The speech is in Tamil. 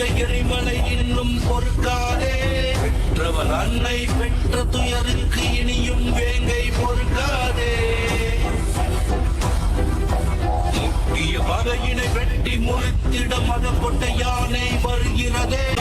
எரிமலை இன்னும் பொறுக்காதே. பெற்றவள் அன்னை பெற்ற துயருக்கு இனியும் வேங்கை பொறுக்காதே. முக்கிய வகையினை வெட்டி முறித்திட மதம் கொண்ட யானை வருகிறதே.